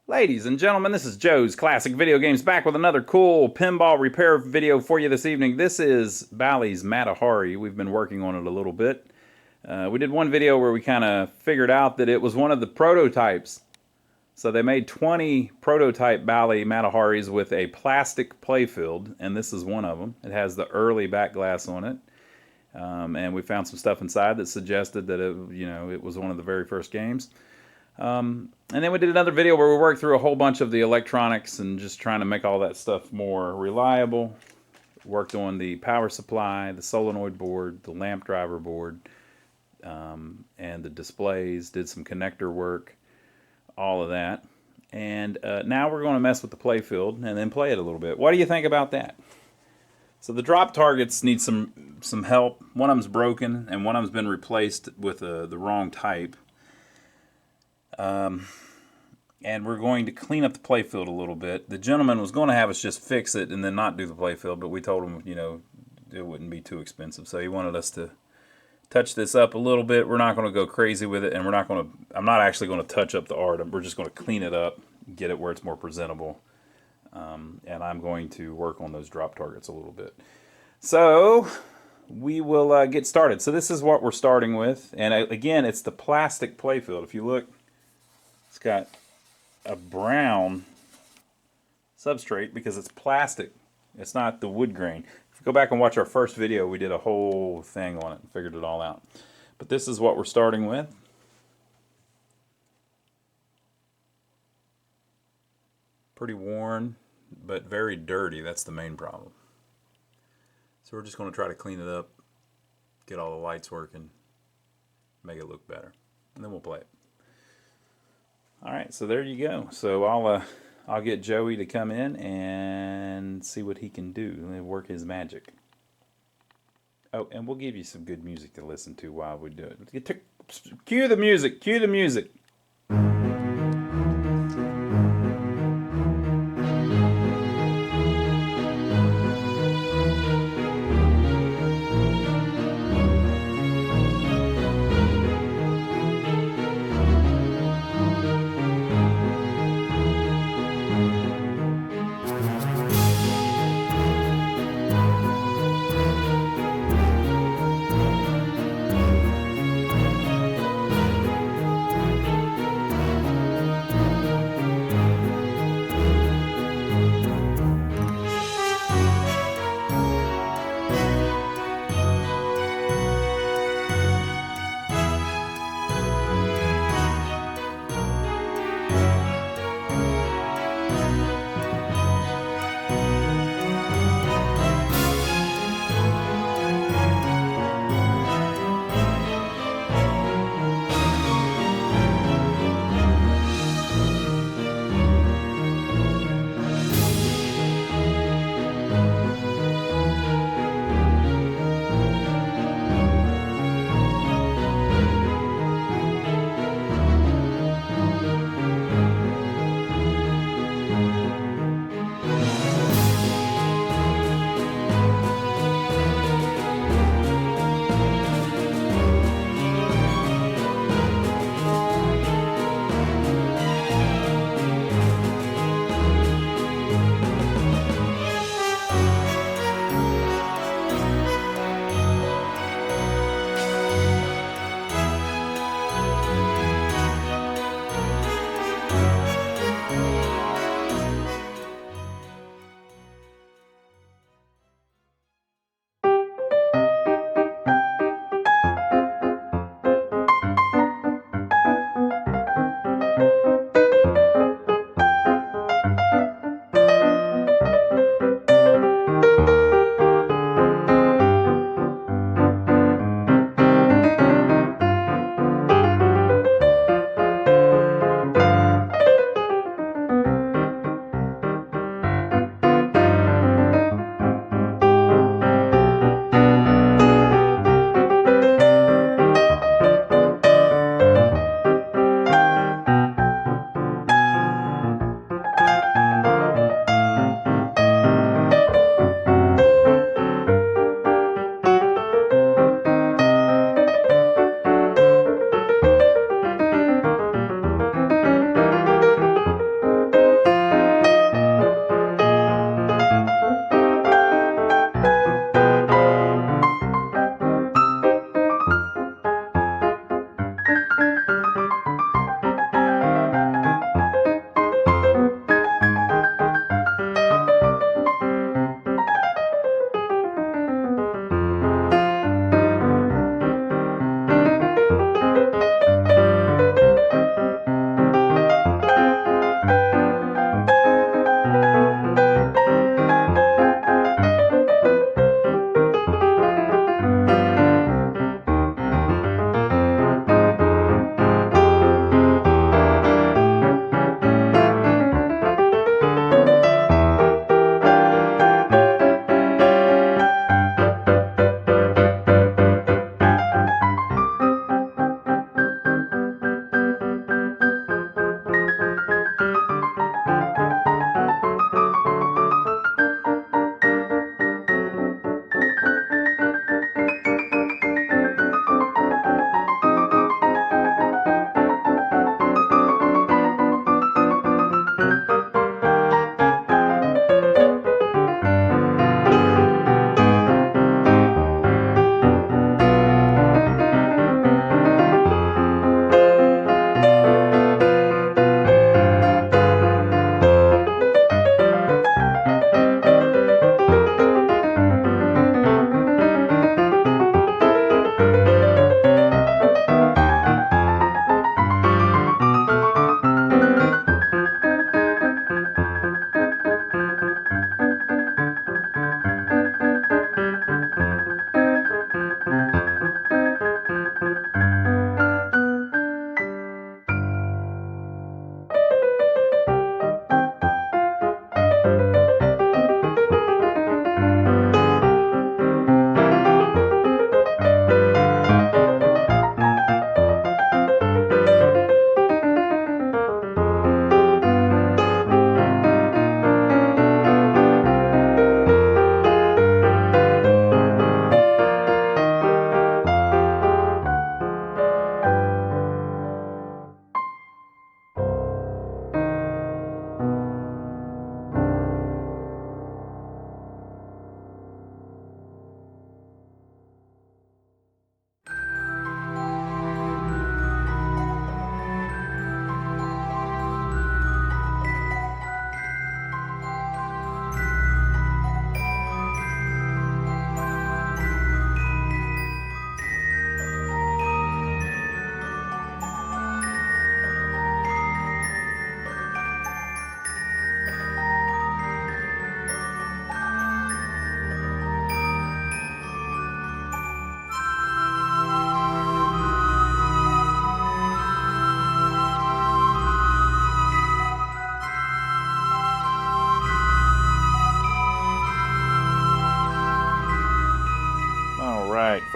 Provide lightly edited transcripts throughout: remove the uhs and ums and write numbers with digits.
Ladies and gentlemen, this is Joe's Classic Video Games back with another cool pinball repair video for you this evening. This is Bally's Matahari. We've been working on it a little bit. We did one video where we kind of figured out that it was one of the prototypes. So they made 20 prototype Bally Mataharis with a plastic playfield, and this is one of them. It has the early back glass on it. And we found some stuff inside that suggested that it was one of the very first games. And then we did another video where we worked through a whole bunch of the electronics and just trying to make all that stuff more reliable. Worked on the power supply, the solenoid board, the lamp driver board, and the displays. Did some connector work, all of that. And now we're going to mess with the playfield and then play it a little bit. What do you think about that? So the drop targets need some help. One of them's broken and one of them's been replaced with the wrong type. And we're going to clean up the playfield a little bit. The gentleman was going to have us just fix it and then not do the playfield, but we told him, it wouldn't be too expensive. So he wanted us to touch this up a little bit. We're not going to go crazy with it, and I'm not actually going to touch up the art. We're just going to clean it up, get it where it's more presentable. And I'm going to work on those drop targets a little bit. So we will get started. So this is what we're starting with. And again, it's the plastic playfield. If you look, it's got a brown substrate because it's plastic. It's not the wood grain. If you go back and watch our first video, we did a whole thing on it and figured it all out. But this is what we're starting with. Pretty worn, but very dirty. That's the main problem. So we're just going to try to clean it up, get all the lights working, make it look better, and then we'll play it. All right, so there you go. So I'll get Joey to come in and see what he can do and work his magic. Oh, and we'll give you some good music to listen to while we do it. Cue the music. Cue the music.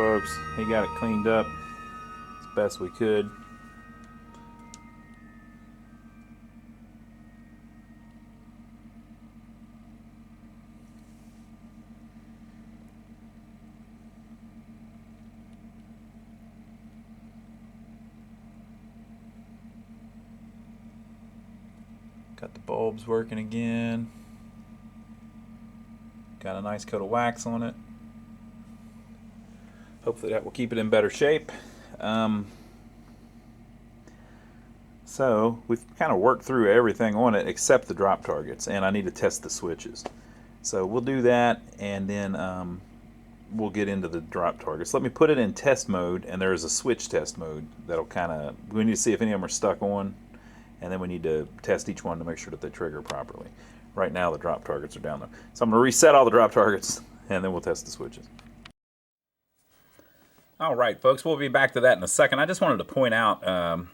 folks. He got it cleaned up as best we could. Got the bulbs working again. Got a nice coat of wax on it. Hopefully that will keep it in better shape. So we've kind of worked through everything on it except the drop targets, and I need to test the switches. So we'll do that, and then we'll get into the drop targets. Let me put it in test mode, and there is a switch test mode that'll kind of, we need to see if any of them are stuck on, and then we need to test each one to make sure that they trigger properly. Right now the drop targets are down there. So I'm going to reset all the drop targets, and then we'll test the switches. All right, folks, we'll be back to that in a second. I just wanted to point out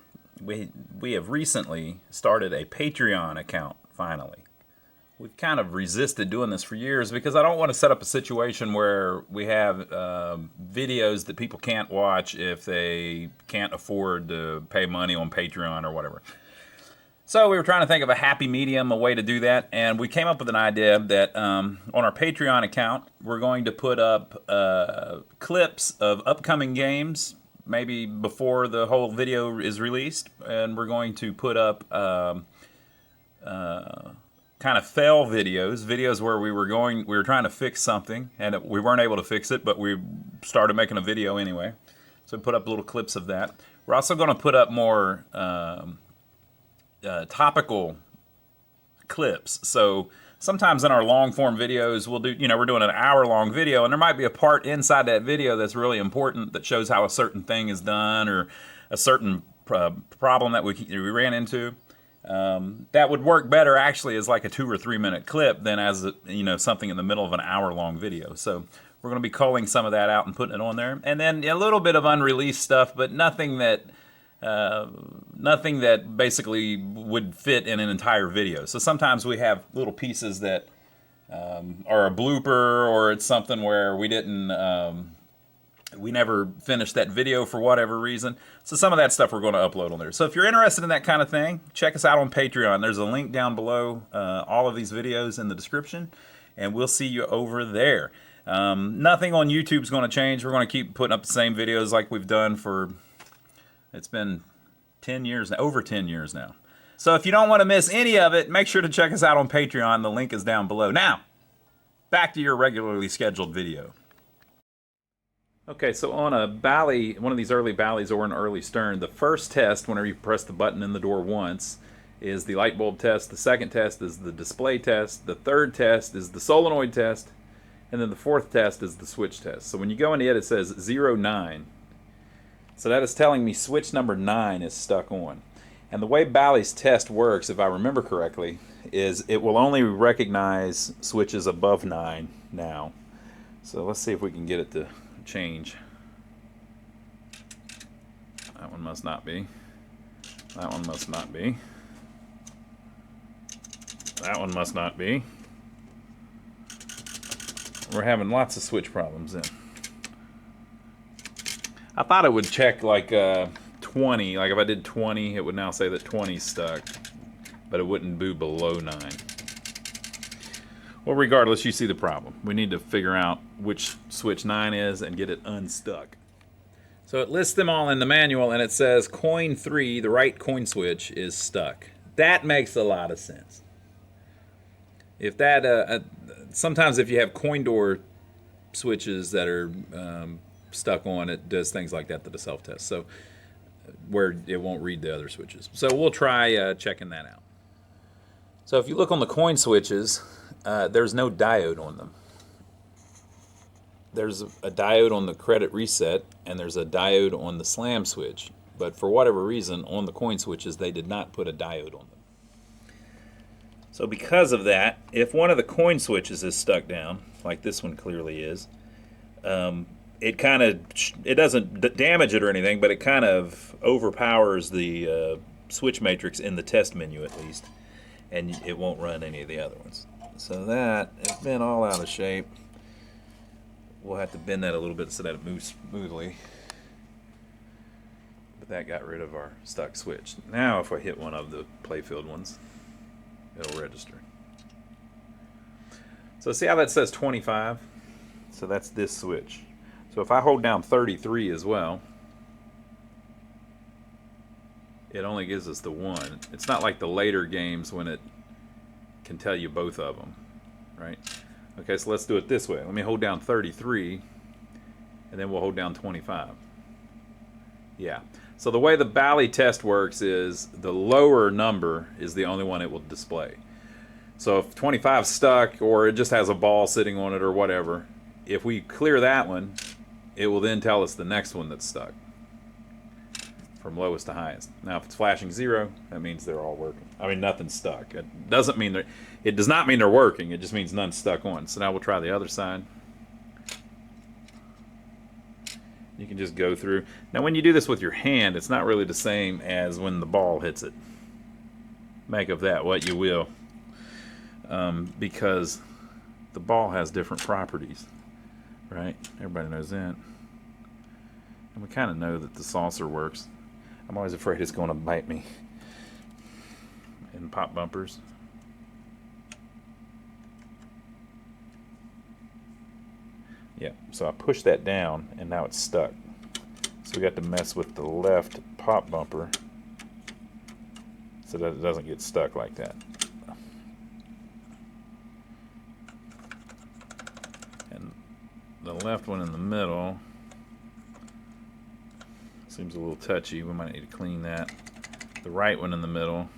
we have recently started a Patreon account, finally. We've kind of resisted doing this for years because I don't want to set up a situation where we have videos that people can't watch if they can't afford to pay money on Patreon or whatever. So we were trying to think of a happy medium, a way to do that, and we came up with an idea that on our Patreon account, we're going to put up clips of upcoming games, maybe before the whole video is released, and we're going to put up kind of fail videos where we were trying to fix something, and we weren't able to fix it, but we started making a video anyway. So we put up little clips of that. We're also going to put up more topical clips. So sometimes in our long form videos we'll do, we're doing an hour-long video, and there might be a part inside that video that's really important that shows how a certain thing is done or a certain problem that we ran into. That would work better actually as like a 2 or 3 minute clip than as something in the middle of an hour-long video. So we're going to be culling some of that out and putting it on there, and then a little bit of unreleased stuff, but nothing that basically would fit in an entire video. So sometimes we have little pieces that are a blooper, or it's something where we never finished that video for whatever reason. So some of that stuff we're going to upload on there. So if you're interested in that kind of thing, check us out on Patreon. There's a link down below all of these videos in the description, and we'll see you over there. Nothing on YouTube is going to change. We're going to keep putting up the same videos like we've done for... It's been 10 years, over 10 years now. So if you don't want to miss any of it, make sure to check us out on Patreon. The link is down below. Now, back to your regularly scheduled video. Okay, so on a Bally, one of these early Bally's or an early Stern, the first test, whenever you press the button in the door once, is the light bulb test. The second test is the display test. The third test is the solenoid test. And then the fourth test is the switch test. So when you go into it, it says 09. So that is telling me switch number 9 is stuck on. And the way Bally's test works, if I remember correctly, is it will only recognize switches above 9 now. So let's see if we can get it to change. That one must not be. That one must not be. That one must not be. We're having lots of switch problems then. I thought it would check like 20. Like if I did 20, it would now say that 20's stuck, but it wouldn't be below 9. Well, regardless, you see the problem. We need to figure out which switch 9 is and get it unstuck. So it lists them all in the manual, and it says coin 3, the right coin switch, is stuck. That makes a lot of sense. If that, sometimes if you have coin door switches that are stuck on, it does things like that to the self-test, so where it won't read the other switches. So we'll try checking that out. So if you look on the coin switches, there's no diode on them. There's a diode on the credit reset, and there's a diode on the slam switch, but for whatever reason on the coin switches they did not put a diode on them. So because of that, if one of the coin switches is stuck down, like this one clearly is, it doesn't damage it or anything, but it kind of overpowers the switch matrix in the test menu at least, and it won't run any of the other ones. So that has been all out of shape. we'll have to bend that a little bit so that it moves smoothly. But that got rid of our stuck switch. Now if I hit one of the playfield ones, it'll register. So see how that says 25? So that's this switch. So if I hold down 33 as well, it only gives us the one. It's not like the later games when it can tell you both of them, right? Okay, so let's do it this way. Let me hold down 33, and then we'll hold down 25. Yeah. So the way the Bally test works is the lower number is the only one it will display. So if 25 is stuck, or it just has a ball sitting on it or whatever, if we clear that one, it will then tell us the next one that's stuck, from lowest to highest. Now, if it's flashing 0, that means they're all working. I mean, nothing's stuck. It doesn't mean it does not mean they're working. It just means none's stuck on. So now we'll try the other side. You can just go through. Now, when you do this with your hand, it's not really the same as when the ball hits it. Make of that what you will, because the ball has different properties, right? Everybody knows that. And we kind of know that the saucer works. I'm always afraid it's going to bite me in pop bumpers. Yeah, so I pushed that down and now it's stuck. So we got to mess with the left pop bumper so that it doesn't get stuck like that. And the left one in the middle seems a little touchy. We might need to clean that. The right one in the middle,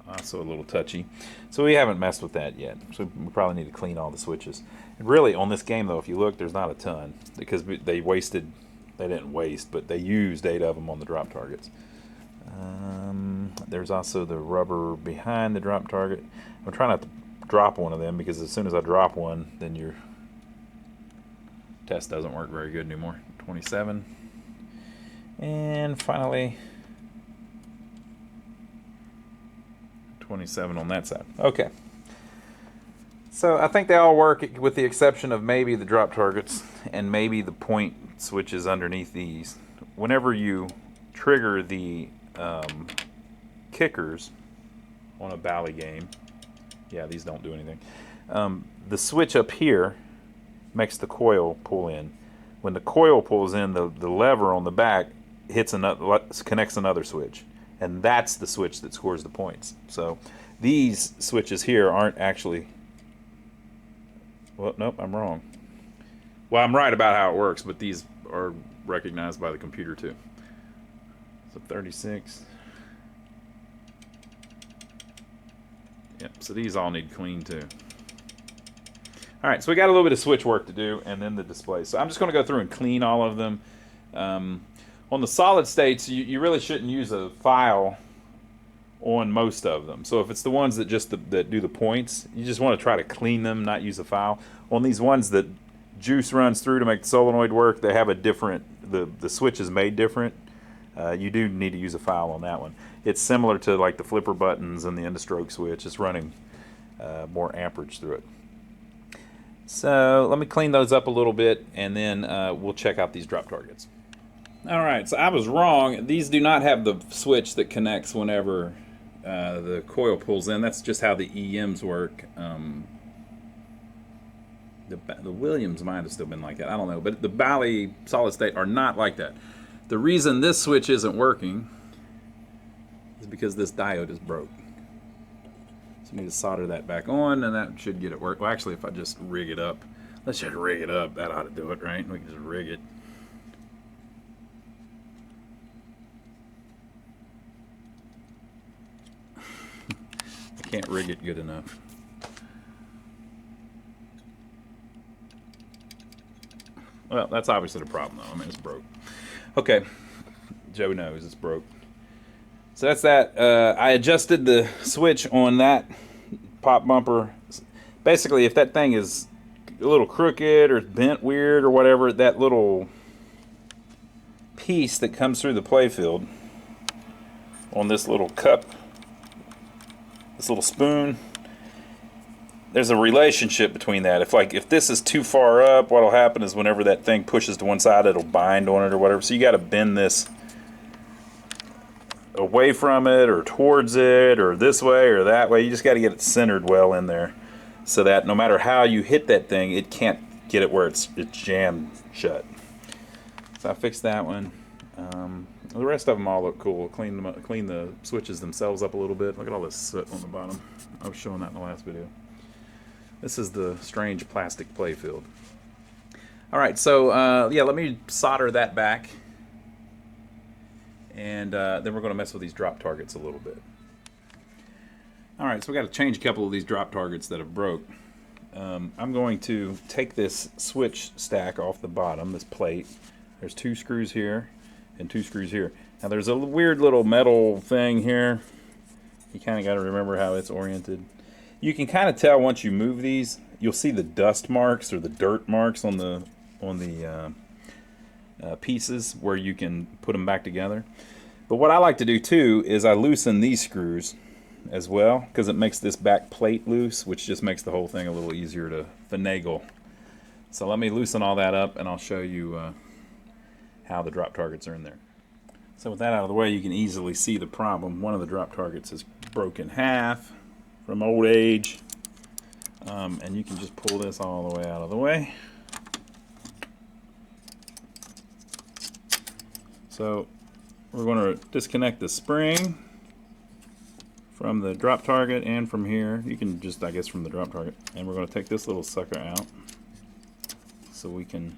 also a little touchy. So we haven't messed with that yet. So we probably need to clean all the switches. And really, on this game, though, if you look, there's not a ton, because they didn't waste, but they used 8 of them on the drop targets. There's also the rubber behind the drop target. I'm trying not to drop one of them, because as soon as I drop one, then your test doesn't work very good anymore. 27. And finally, 27 on that side. Okay. So I think they all work, with the exception of maybe the drop targets and maybe the point switches underneath these. Whenever you trigger the kickers on a Bally game, yeah, these don't do anything. The switch up here makes the coil pull in. When the coil pulls in, the lever on the back connects another switch, and that's the switch that scores the points. So these switches here aren't actually. Well, nope, I'm wrong. Well, I'm right about how it works, but these are recognized by the computer too. So 36. Yep, so these all need clean too. All right, so we got a little bit of switch work to do, and then the display. So I'm just going to go through and clean all of them. On the solid states, you really shouldn't use a file on most of them. So if it's the ones that that do the points, you just want to try to clean them, not use a file. On these ones that juice runs through to make the solenoid work, they have a different, the switch is made different. You do need to use a file on that one. It's similar to like the flipper buttons and the end of stroke switch. It's running more amperage through it. So let me clean those up a little bit, and then we'll check out these drop targets. All right, so I was wrong. These do not have the switch that connects whenever the coil pulls in. That's just how the EMs work. The Williams might have still been like that. I don't know. But the Bally solid state are not like that. The reason this switch isn't working is because this diode is broke. So we need to solder that back on, and that should get it work. Well, actually, if I just rig it up, let's just rig it up. That ought to do it, right? We can just rig it. I can't rig it good enough. Well, that's obviously the problem, though. I mean, it's broke. Okay, Joe knows it's broke. So that's that. I adjusted the switch on that pop bumper. Basically, if that thing is a little crooked or bent weird or whatever, that little piece that comes through the playfield on this little cup, this little spoon, there's a relationship between that. If this is too far up, what'll happen is whenever that thing pushes to one side, it'll bind on it or whatever. So you got to bend this away from it or towards it or this way or that way. You just got to get it centered well in there so that no matter how you hit that thing, it can't get it where it's jammed shut. So I fixed that one. The rest of them all look cool. Clean the switches themselves up a little bit. Look at all this soot on the bottom. I was showing that in the last video. This is the strange plastic play field. All right, so yeah, let me solder that back, and then we're going to mess with these drop targets a little bit. All right, so we got to change a couple of these drop targets that have broke. I'm going to take this switch stack off the bottom, this plate. There's 2 screws here and 2 screws here. Now there's a weird little metal thing here. You kind of got to remember how it's oriented. You can kind of tell once you move these, you'll see the dust marks or the dirt marks on the pieces where you can put them back together. But what I like to do too is I loosen these screws as well, because it makes this back plate loose, which just makes the whole thing a little easier to finagle. So let me loosen all that up and I'll show you how the drop targets are in there. So with that out of the way, you can easily see the problem. One of the drop targets is broken in half from old age, and you can just pull this all the way out of the way. So we're going to disconnect the spring from the drop target and from here. You can just, I guess, from the drop target. And we're going to take this little sucker out so we can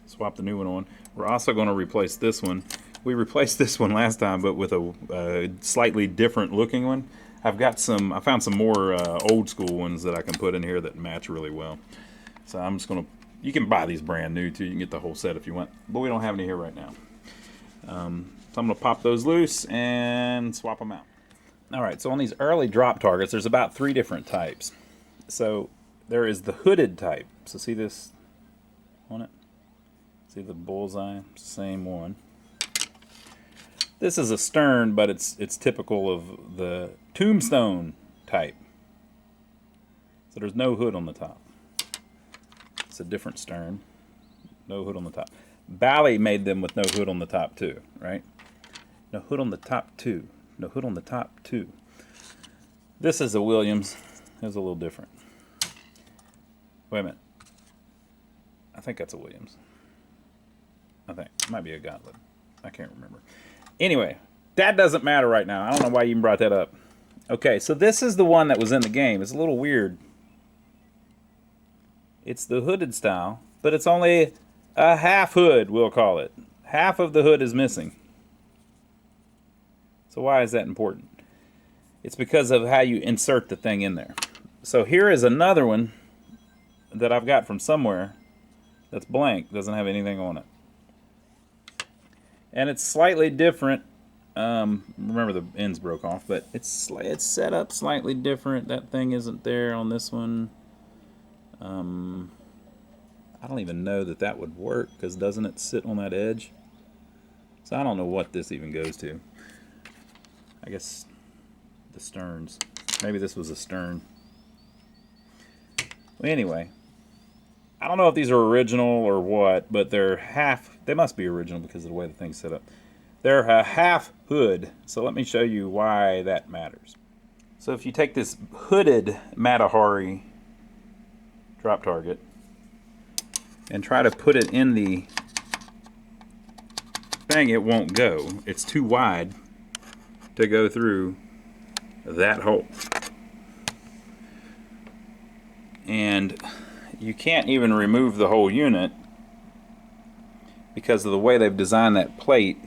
swap the new one on. We're also going to replace this one. We replaced this one last time, but with a slightly different looking one. I found some more old school ones that I can put in here that match really well. So I'm just going to, you can buy these brand new too. You can get the whole set if you want, but we don't have any here right now. So I'm going to pop those loose and swap them out. All right, so on these early drop targets, there's about 3 different types. So there is the hooded type. So see this on it? See the bullseye? Same one. This is a stern, but it's typical of the tombstone type. So there's no hood on the top. It's a different stern. No hood on the top. Bally made them with no hood on the top too, right? No hood on the top too. No hood on the top too. This is a Williams. It's a little different. Wait a minute. I think that's a Williams. I think. It might be a Gottlieb. I can't remember. Anyway, that doesn't matter right now. I don't know why you even brought that up. Okay, so this is the one that was in the game. It's a little weird. It's the hooded style, but it's only a half hood, we'll call it. Half of the hood is missing. So why is that important? It's because of how you insert the thing in there. So here is another one that I've got from somewhere that's blank, doesn't have anything on it. And it's slightly different. Remember the ends broke off, but it's set up slightly different. That thing isn't there on this one. I don't even know that would work, because doesn't it sit on that edge? So I don't know what this even goes to. I guess the sterns. Maybe this was a stern. Well, anyway, I don't know if these are original or what, but they're half. They must be original because of the way the thing's set up. They're a half hood, so let me show you why that matters. So if you take this hooded Matahari drop target and try to put it in the thing, it won't go. It's too wide to go through that hole. And you can't even remove the whole unit because of the way they've designed that plate.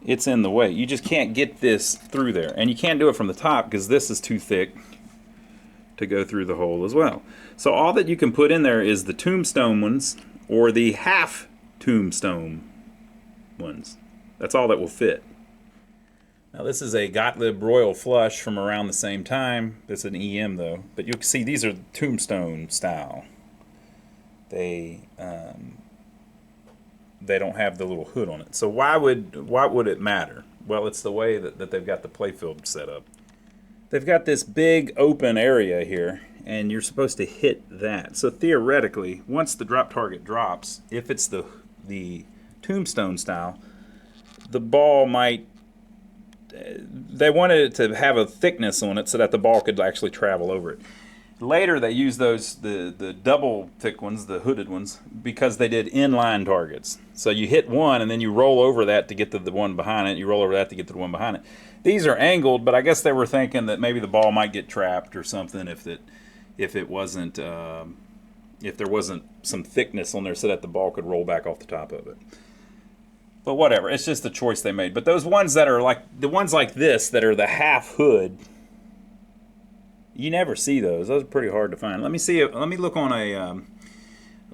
It's in the way. You just can't get this through there. And you can't do it from the top because this is too thick to go through the hole as well. So all that you can put in there is the tombstone ones or the half tombstone ones. That's all that will fit. Now this is a Gottlieb Royal Flush from around the same time. This is an EM though, but you can see these are tombstone style. They don't have the little hood on it. So why would it matter? Well, it's the way that they've got the playfield set up. they've got this big open area here, and you're supposed to hit that. So theoretically, once the drop target drops, if it's the tombstone style, the ball might. They wanted it to have a thickness on it so that the ball could actually travel over it. Later, they used the double thick ones, the hooded ones, because they did inline targets. So you hit one, and then you roll over that to get to the one behind it. You roll over that to get to the one behind it. These are angled, but I guess they were thinking that maybe the ball might get trapped or something if it wasn't if there wasn't some thickness on there so that the ball could roll back off the top of it. But whatever, it's just the choice they made. But those ones that are like the ones like this that are the half hood. You never see those. Those are pretty hard to find. Let me see. Let me look on a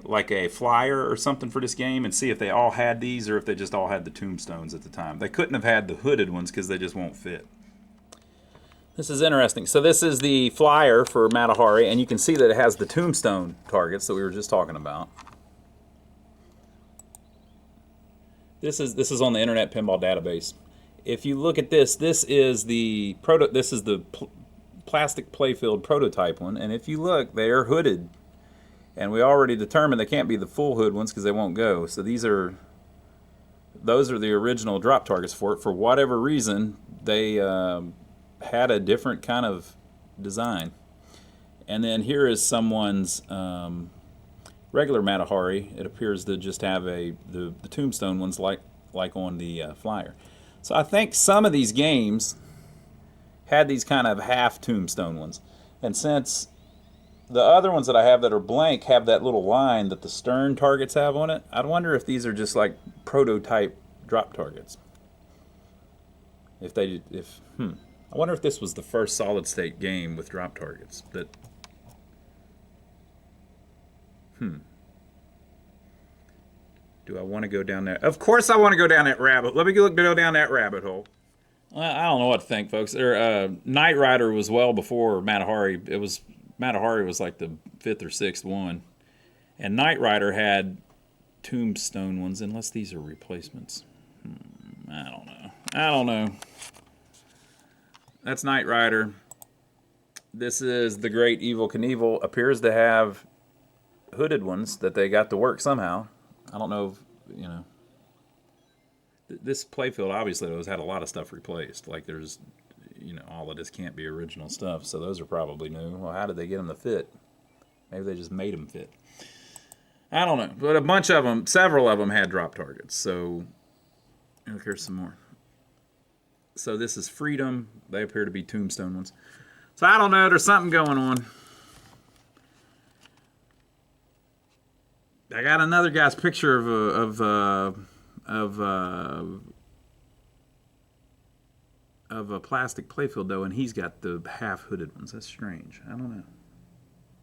like a flyer or something for this game and see if they all had these or if they just all had the tombstones at the time. They couldn't have had the hooded ones because they just won't fit. This is interesting. So this is the flyer for Matahari, and you can see that it has the tombstone targets that we were just talking about. This is on the Internet Pinball Database. If you look at this, this is the plastic playfield prototype one, and if you look, they are hooded, and we already determined they can't be the full hood ones because they won't go. So those are the original drop targets for it. For whatever reason, they had a different kind of design. And then here is someone's regular Matahari. It appears to just have the tombstone ones like on the flyer. So I think some of these games had these kind of half tombstone ones. And since the other ones that I have that are blank have that little line that the stern targets have on it, I wonder if these are just like prototype drop targets. I wonder if this was the first solid state game with drop targets that. Do I want to go down there? Of course I want to go down that rabbit. Let me go down that rabbit hole. I don't know what to think, folks. Knight Rider was well before Matahari. Matahari was like the 5th or 6th one, and Knight Rider had tombstone ones, unless these are replacements. I don't know. That's Knight Rider. This is the Great Evil Knievel. Appears to have hooded ones that they got to work somehow. I don't know if, this playfield obviously has had a lot of stuff replaced. Like there's, all of this can't be original stuff, so those are probably new. Well, how did they get them to fit? Maybe they just made them fit. I don't know, but a bunch of them, several of them had drop targets. So, look, here's some more. So this is Freedom. They appear to be tombstone ones. So I don't know. There's something going on. I got another guy's picture of a plastic playfield though, and he's got the half hooded ones. That's strange. I don't know.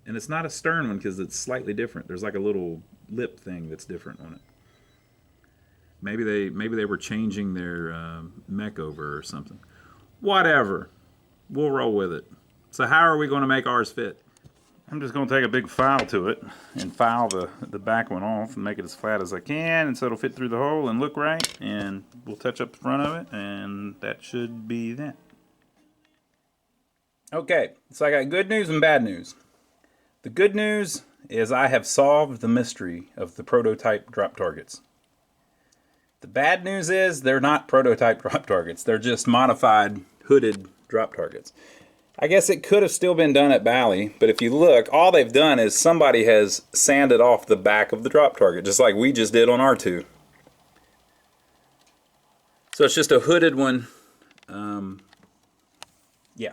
And it's not a stern one because it's slightly different. There's like a little lip thing that's different on it. Maybe they were changing their mech over or something. Whatever. We'll roll with it. So how are we going to make ours fit? I'm just going to take a big file to it and file the back one off and make it as flat as I can, and so it'll fit through the hole and look right, and we'll touch up the front of it, and that should be that. Okay, so I got good news and bad news. The good news is I have solved the mystery of the prototype drop targets. The bad news is they're not prototype drop targets. They're just modified hooded drop targets. I guess it could have still been done at Bally, but if you look, all they've done is somebody has sanded off the back of the drop target, just like we just did on our two. So it's just a hooded one. Yeah.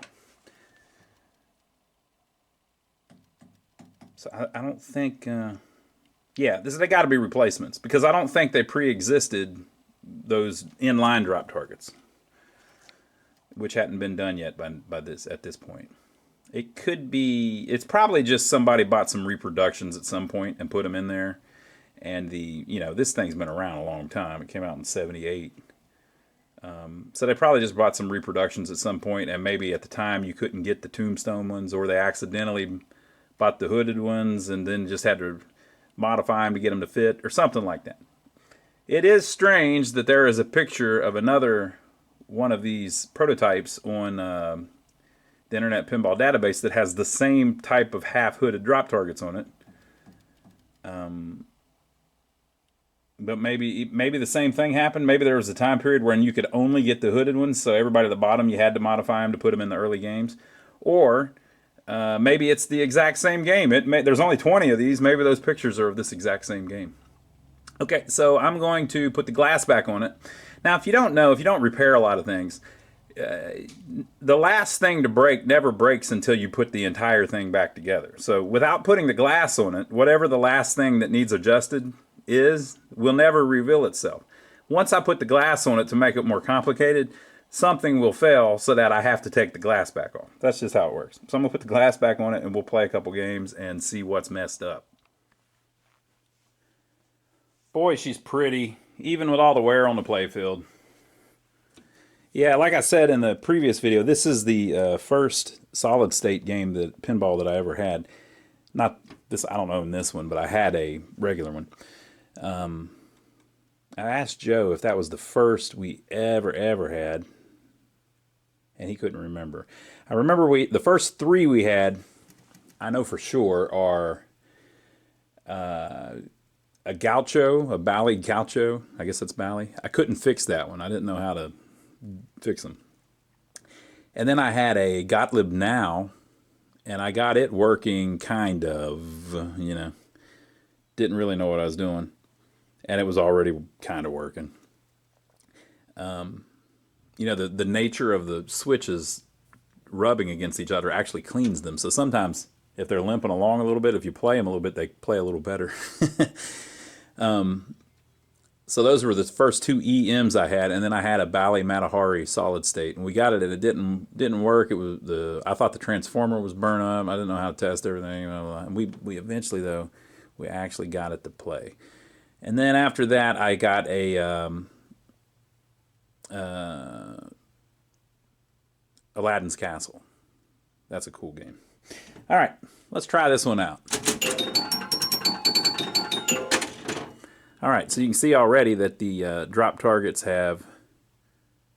So I don't think... yeah, they got to be replacements, because I don't think they pre-existed those inline drop targets, which hadn't been done yet by this at this point. It could be, it's probably just somebody bought some reproductions at some point and put them in there. And this thing's been around a long time. It came out in '78. So they probably just bought some reproductions at some point, and maybe at the time you couldn't get the tombstone ones, or they accidentally bought the hooded ones and then just had to modify them to get them to fit, or something like that. It is strange that there is a picture of another one of these prototypes on the Internet Pinball database that has the same type of half-hooded drop targets on it. But maybe the same thing happened. Maybe there was a time period when you could only get the hooded ones, so everybody at the bottom, you had to modify them to put them in the early games. Or maybe it's the exact same game. There's only 20 of these. Maybe those pictures are of this exact same game. Okay, so I'm going to put the glass back on it. Now, if you don't know, if you don't repair a lot of things, the last thing to break never breaks until you put the entire thing back together. So without putting the glass on it, whatever the last thing that needs adjusted will never reveal itself. Once I put the glass on it to make it more complicated, something will fail so that I have to take the glass back off. That's just how it works. So I'm going to put the glass back on it and we'll play a couple games and see what's messed up. Boy, she's pretty, even with all the wear on the playfield. Yeah, like I said in the previous video, this is the first solid state game pinball that I ever had. Not this, I don't own this one, but I had a regular one. I asked Joe if that was the first we ever had, and he couldn't remember. I remember the first three we had, I know for sure, are a Gaucho, a Bally Gaucho. I guess that's Bally. I couldn't fix that one. I didn't know how to fix them. And then I had a Gottlieb Now, and I got it working kind of, you know. Didn't really know what I was doing. And it was already kind of working. You know, the nature of the switches rubbing against each other actually cleans them. So sometimes if they're limping along a little bit, if you play them a little bit, they play a little better. So those were the first two EMs I had, and then I had a Bally Matahari solid state, and we got it, and it didn't work. It was I thought the transformer was burnt up. I didn't know how to test everything. And we eventually, though, we actually got it to play. And then after that, I got a Aladdin's Castle. That's a cool game. All right, let's try this one out. All right, so you can see already that the drop targets have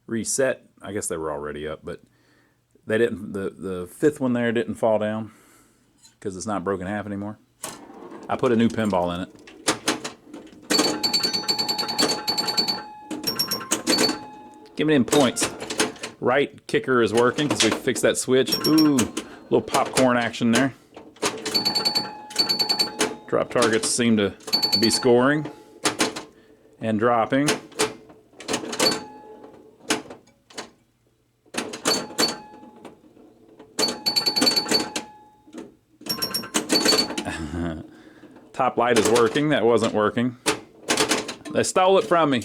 reset. I guess they were already up, but they didn't. The fifth one there didn't fall down because it's not broken half anymore. I put a new pinball in it. Give me them points. Right kicker is working because we fixed that switch. Ooh, little popcorn action there. Drop targets seem to be scoring and dropping. Top light is working. That wasn't working. They stole it from me.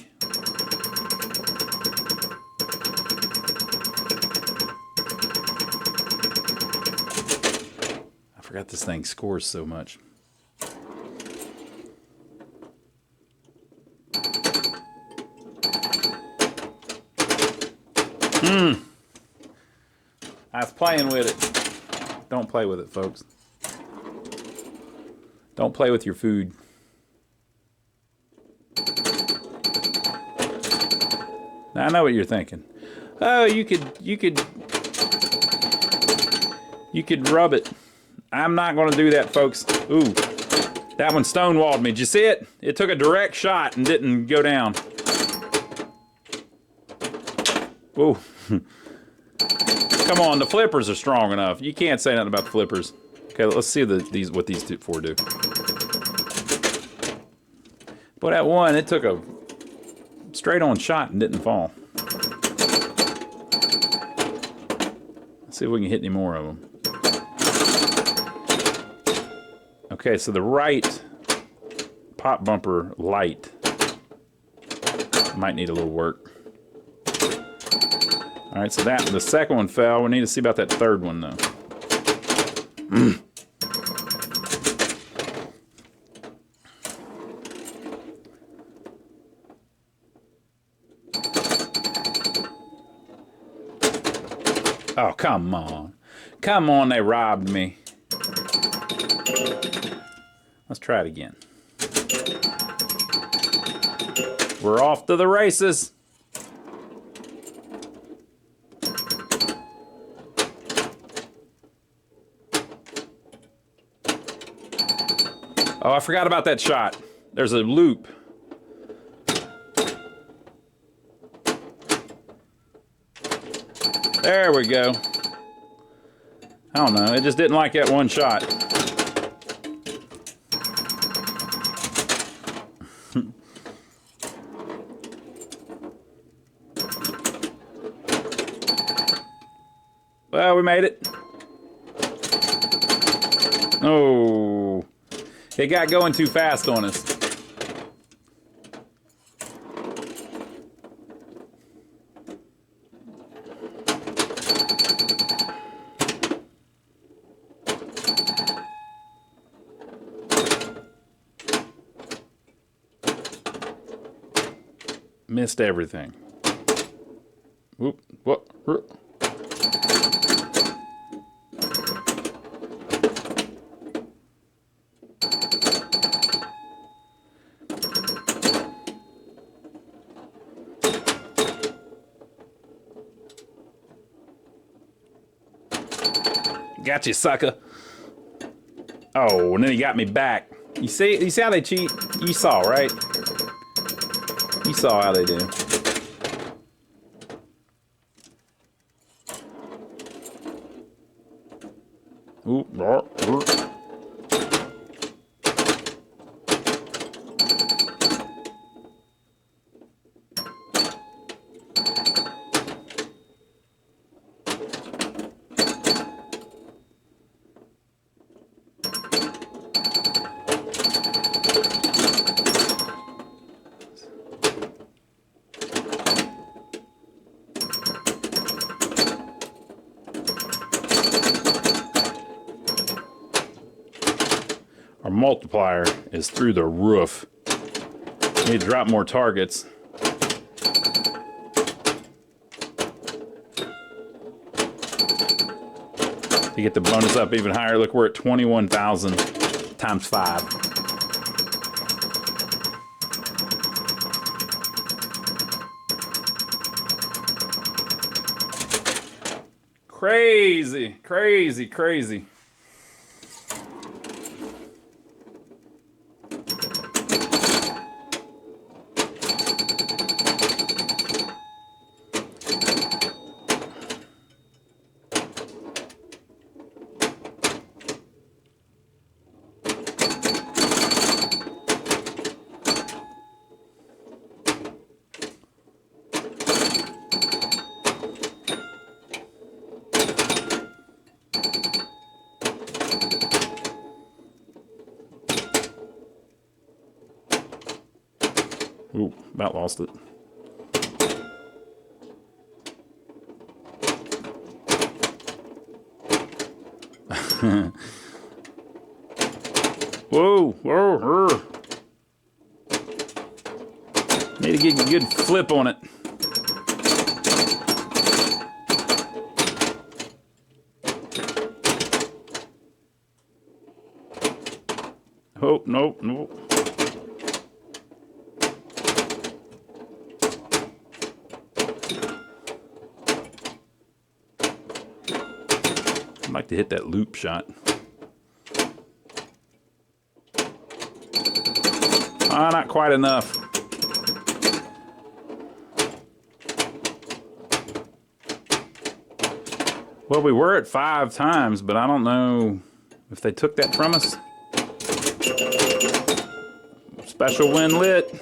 I forgot this thing scores so much. I was playing with it. Don't play with it, folks. Don't play with your food. Now I know what you're thinking. Oh, you could rub it. I'm not going to do that, folks. Ooh, that one stonewalled me. Did you see it? It took a direct shot and didn't go down. Ooh. Come on, the flippers are strong enough. You can't say nothing about the flippers. Okay, let's see what these four do. But that one, it took a straight-on shot and didn't fall. Let's see if we can hit any more of them. Okay, so the right pop bumper light might need a little work. All right, so the second one fell. We need to see about that third one, though. Oh, come on. Come on, they robbed me. Let's try it again. We're off to the races. Oh, I forgot about that shot. There's a loop. There we go. I don't know. It just didn't like that one shot. Well, we made it. Oh, it got going too fast on us. Missed everything. Whoop, what? Got you, sucker. Oh, and then he got me back. You see how they cheat? You saw, right? You saw how they do. Ooh, our multiplier is through the roof. We need to drop more targets. To get the bonus up even higher. Look, we're at 21,000 times 5. Crazy, crazy, crazy. Ooh, about lost it. Whoa, whoa, need to get a good flip on it. Oh, nope, nope. I'd like to hit that loop shot. Ah, not quite enough. Well, we were at 5 times, but I don't know if they took that from us. Special win lit.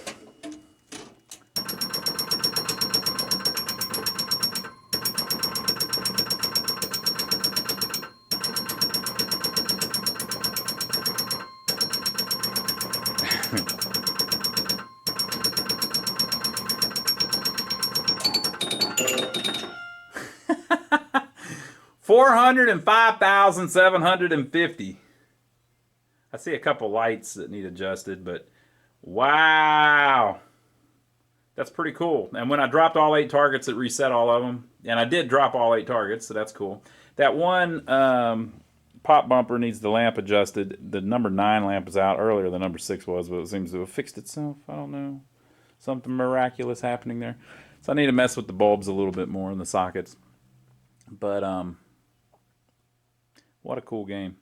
$405,750. I see a couple lights that need adjusted, but wow. That's pretty cool. And when I dropped all 8 targets, it reset all of them. And I did drop all 8 targets, so that's cool. That one pop bumper needs the lamp adjusted. The number 9 lamp is out. Earlier the number 6 was, but it seems to have fixed itself. I don't know. Something miraculous happening there. So I need to mess with the bulbs a little bit more in the sockets. But what a cool game.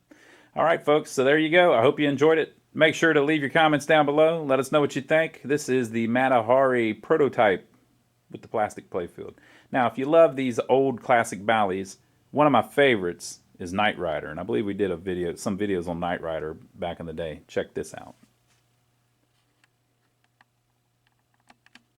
All right, folks, so there you go. I hope you enjoyed it. Make sure to leave your comments down below. Let us know what you think. This is the Matahari prototype with the plastic playfield. Now, if you love these old classic Bally's, one of my favorites is Knight Rider, and I believe we did some videos on Knight Rider back in the day. Check this out.